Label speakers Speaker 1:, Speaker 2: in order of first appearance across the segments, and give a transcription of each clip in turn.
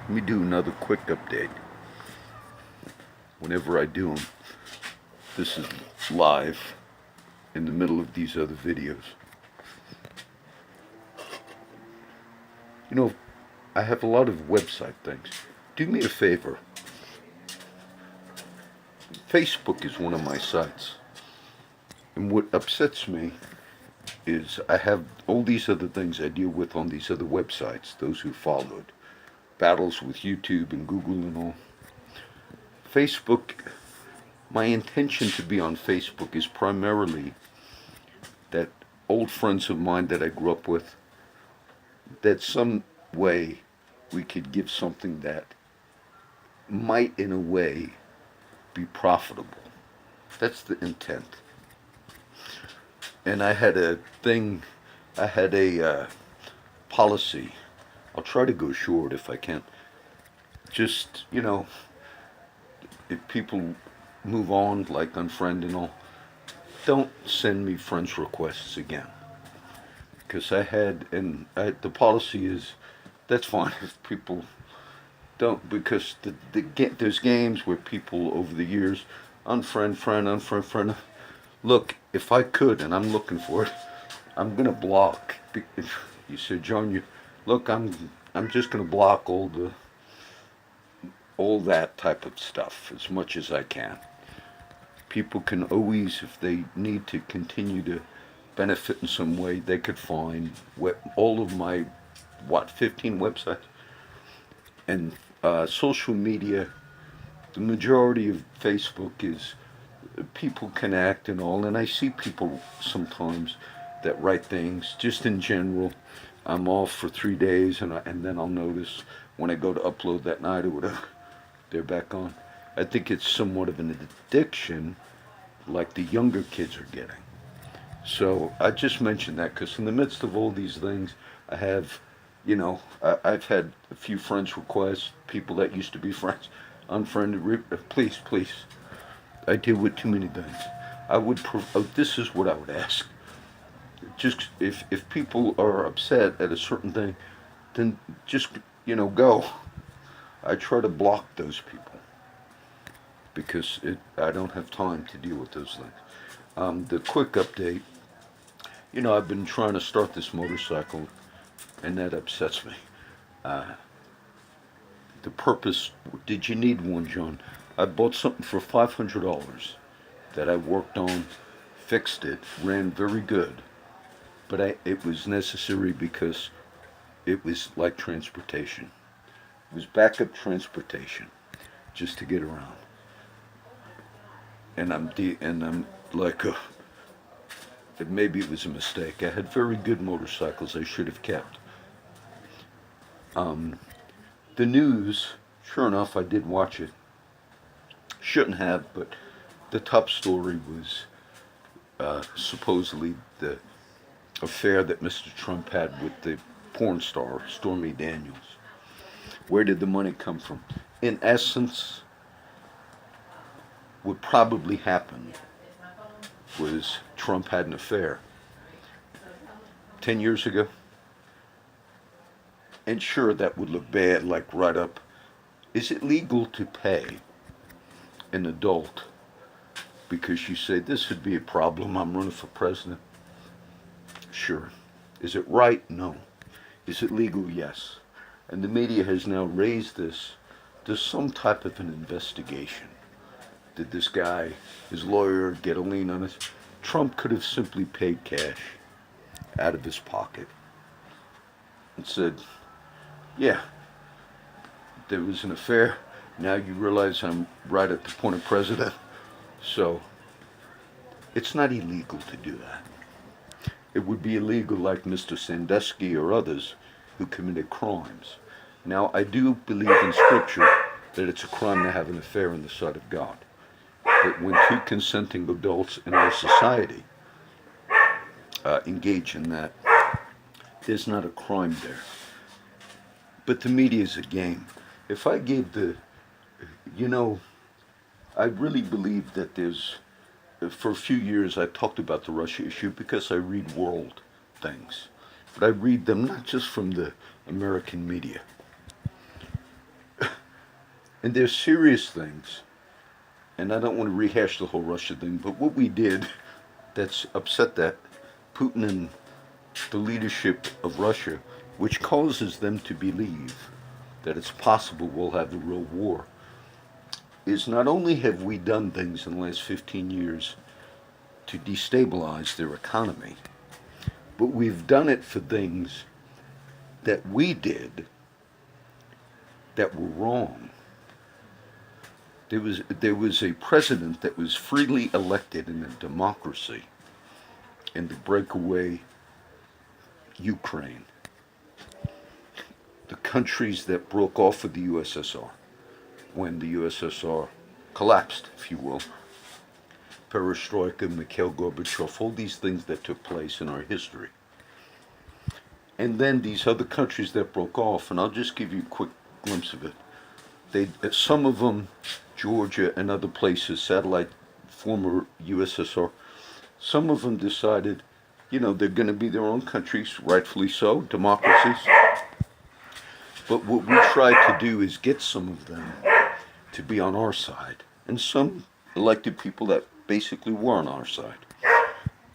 Speaker 1: Let me do another quick update. Whenever I do them, this is live in the middle of these other videos. You know, I have a lot of website things. Do me a favor. Facebook is one of my sites. And what upsets me is I have all these other things I deal with on these other websites, those who followed. Battles with YouTube and Google and all. Facebook, my intention to be on Facebook is primarily that old friends of mine that I grew up with, that some way we could give something that might in a way be profitable. That's the intent. And I had a policy. I'll try to go short if I can. Just, if people move on, like unfriend and all, don't send me friends requests again. Because the policy is, that's fine if people don't, because there's games where people over the years, unfriend, friend, unfriend, friend. Look, if I could, and I'm looking for it, I'm gonna block. You said, John, look, I'm just gonna block all that type of stuff as much as I can. People can always, if they need to continue to benefit in some way, they could find all of my 15 websites and social media. The majority of Facebook is people connect and all, and I see people sometimes that write things just in general. I'm off for 3 days, and then I'll notice when I go to upload that night or whatever, they're back on. I think it's somewhat of an addiction, like the younger kids are getting. So I just mentioned that because in the midst of all these things, I have, I've had a few friends requests, people that used to be friends, unfriended. Please, please. I deal with too many things. This is what I would ask. Just if people are upset at a certain thing, then just go. I try to block those people because I don't have time to deal with those things. The quick update. I've been trying to start this motorcycle, and that upsets me. The purpose. Did you need one, John? I bought something for $500 that I worked on, fixed it, ran very good, but it was necessary because it was like transportation. It was backup transportation, just to get around. And I'm like, maybe it was a mistake. I had very good motorcycles I should have kept. The news, sure enough, I did watch it. Shouldn't have, but the top story was supposedly the affair that Mr. Trump had with the porn star Stormy Daniels. Where did the money come from? In essence, what probably happened was Trump had an affair 10 years ago. And sure, that would look bad, like right up. Is it legal to pay an adult because you say this would be a problem, I'm running for president? Sure. Is it right? No. Is it legal? Yes. And the media has now raised this to some type of an investigation. Did this guy, his lawyer, get a lien on it? Trump could have simply paid cash out of his pocket and said, yeah, there was an affair. Now you realize I'm right at the point of president. So it's not illegal to do that. It would be illegal like Mr. Sandusky or others who committed crimes. Now, I do believe in Scripture that it's a crime to have an affair in the sight of God. But when two consenting adults in our society engage in that, there's not a crime there. But the media is a game. If I gave I really believe that for a few years I talked about the Russia issue because I read world things. But I read them not just from the American media. And there's serious things, and I don't want to rehash the whole Russia thing, but what we did that's upset that Putin and the leadership of Russia, which causes them to believe that it's possible we'll have a real war, is not only have we done things in the last 15 years to destabilize their economy, but we've done it for things that we did that were wrong. There was a president that was freely elected in a democracy in the breakaway Ukraine, the countries that broke off of the USSR when the USSR collapsed, if you will. Perestroika, Mikhail Gorbachev, all these things that took place in our history. And then these other countries that broke off, and I'll just give you a quick glimpse of it. Some of them, Georgia and other places, satellite former USSR, some of them decided, they're going to be their own countries, rightfully so, democracies. But what we tried to do is get some of them to be on our side, and some elected people that basically were on our side.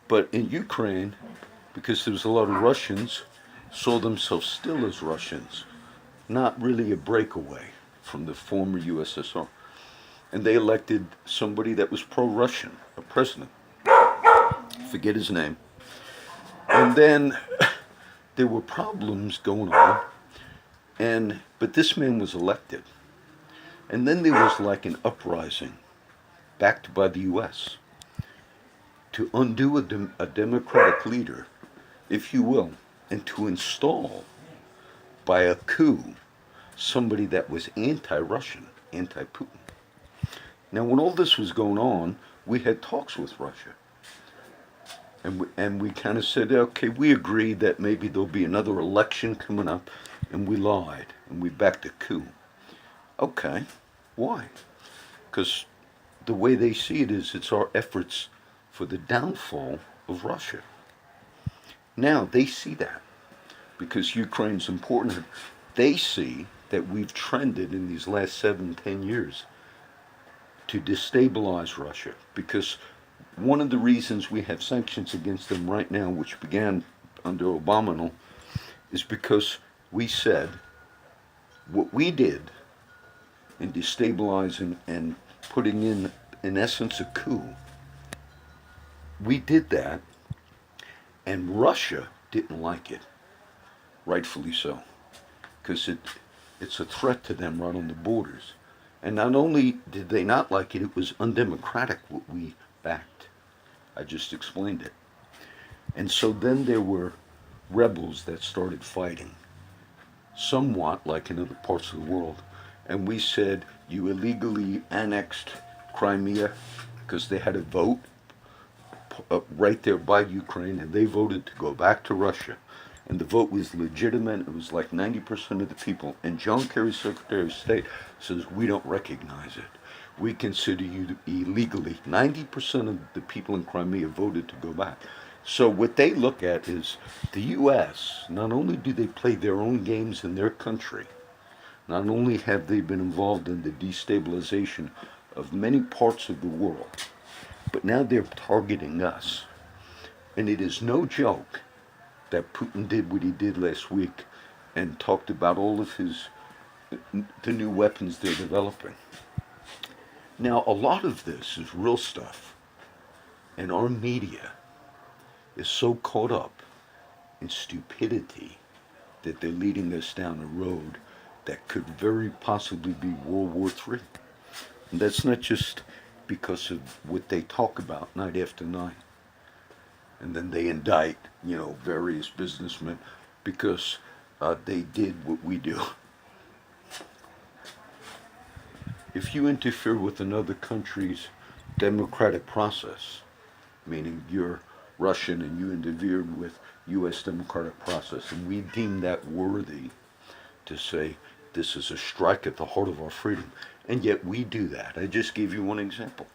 Speaker 1: But in Ukraine, because there was a lot of Russians, saw themselves still as Russians, not really a breakaway from the former USSR. And they elected somebody that was pro-Russian, a president. Forget his name. And then there were problems going on, but this man was elected. And then there was like an uprising, backed by the U.S., to undo a democratic leader, if you will, and to install, by a coup, somebody that was anti-Russian, anti-Putin. Now, when all this was going on, we had talks with Russia. And we kind of said, okay, we agreed that maybe there'll be another election coming up, and we lied, and we backed a coup. Okay, why? Because the way they see it is it's our efforts for the downfall of Russia. Now, they see that, because Ukraine's important. They see that we've trended in these last 7-10 years to destabilize Russia, because one of the reasons we have sanctions against them right now, which began under Obama, is because we said what we did in destabilizing and putting in essence, a coup. We did that, and Russia didn't like it, rightfully so, because it's a threat to them right on the borders. And not only did they not like it, it was undemocratic what we backed. I just explained it. And so then there were rebels that started fighting, somewhat like in other parts of the world. And we said, you illegally annexed Crimea, because they had a vote right there by Ukraine, and they voted to go back to Russia. And the vote was legitimate. It was like 90% of the people. And John Kerry, Secretary of State, says, we don't recognize it. We consider you illegally. 90% of the people in Crimea voted to go back. So what they look at is the U.S., not only do they play their own games in their country, not only have they been involved in the destabilization of many parts of the world, but now they're targeting us. And it is no joke that Putin did what he did last week and talked about all of the new weapons they're developing. Now, a lot of this is real stuff, and our media is so caught up in stupidity that they're leading us down a road that could very possibly be World War III. And that's not just because of what they talk about night after night. And then they indict, various businessmen because they did what we do. If you interfere with another country's democratic process, meaning you're Russian and you interfered with U.S. democratic process, and we deem that worthy to say this is a strike at the heart of our freedom, and yet we do that. I just gave you one example.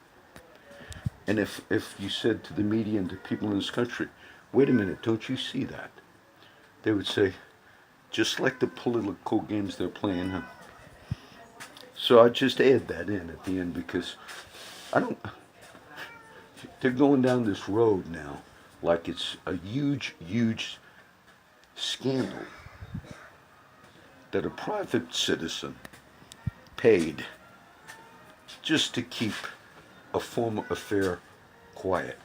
Speaker 1: And if you said to the media and to people in this country, wait a minute, don't you see that? They would say, just like the political games they're playing, So I just add that in at the end because I don't. They're going down this road now like it's a huge, huge scandal that a private citizen paid just to keep a former affair quiet.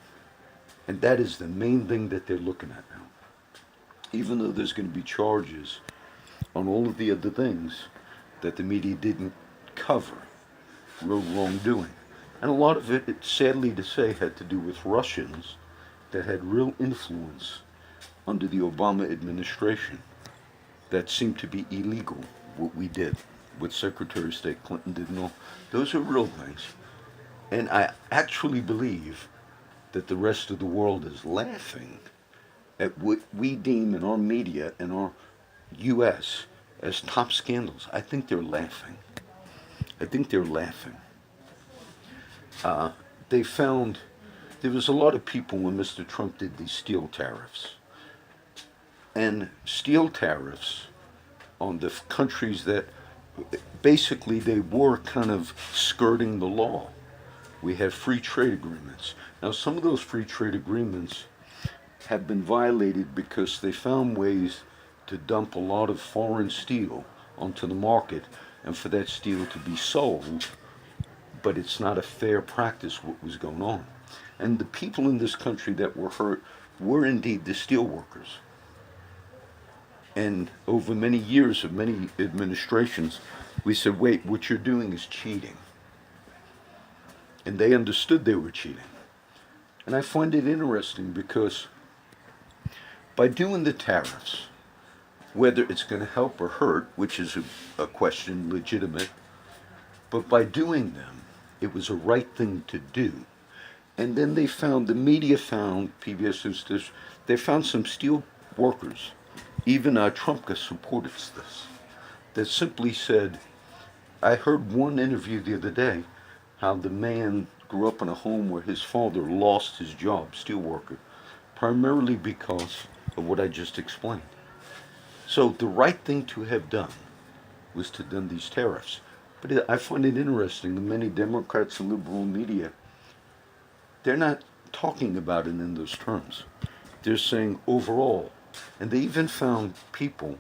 Speaker 1: And that is the main thing that they're looking at now. Even though there's going to be charges on all of the other things that the media didn't cover, real wrongdoing. And a lot of it, sadly to say, had to do with Russians that had real influence under the Obama administration that seemed to be illegal, what we did, what Secretary of State Clinton did and all. Those are real things. And I actually believe that the rest of the world is laughing at what we deem in our media in our U.S. as top scandals. I think they're laughing. I think they're laughing. They found there was a lot of people when Mr. Trump did these steel tariffs. And steel tariffs on the countries that basically they were kind of skirting the law. We had free trade agreements. Now, some of those free trade agreements have been violated because they found ways to dump a lot of foreign steel onto the market and for that steel to be sold, but it's not a fair practice what was going on. And the people in this country that were hurt were indeed the steel workers. And over many years of many administrations, we said, wait, what you're doing is cheating. And they understood they were cheating. And I find it interesting because by doing the tariffs, whether it's going to help or hurt, which is a question legitimate, but by doing them, it was a right thing to do. And then they found, the media found, PBS News, they found some steel workers, even Trumpka supported this, that simply said, I heard one interview the other day, how the man grew up in a home where his father lost his job, steel worker, primarily because of what I just explained. So the right thing to have done was to done these tariffs. But I find it interesting that many Democrats and liberal media, they're not talking about it in those terms. They're saying overall, and they even found people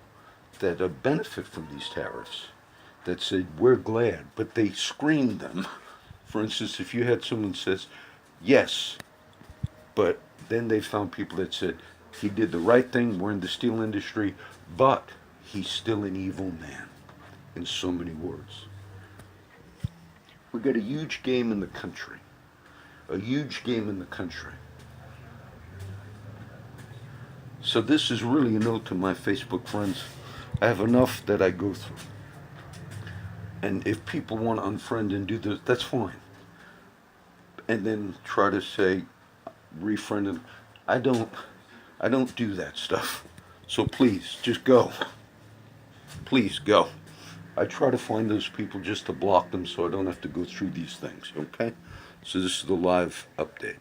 Speaker 1: that benefit from these tariffs that said, we're glad, but they screened them. For instance, if you had someone says, yes, but then they found people that said, he did the right thing, we're in the steel industry, but he's still an evil man, in so many words. We've got a huge game in the country. A huge game in the country. So this is really a note to my Facebook friends. I have enough that I go through. And if people want to unfriend and do this, that's fine. And then try to say, refriend them. I don't do that stuff. So please, just go. Please go. I try to find those people just to block them so I don't have to go through these things, okay? So this is the live update.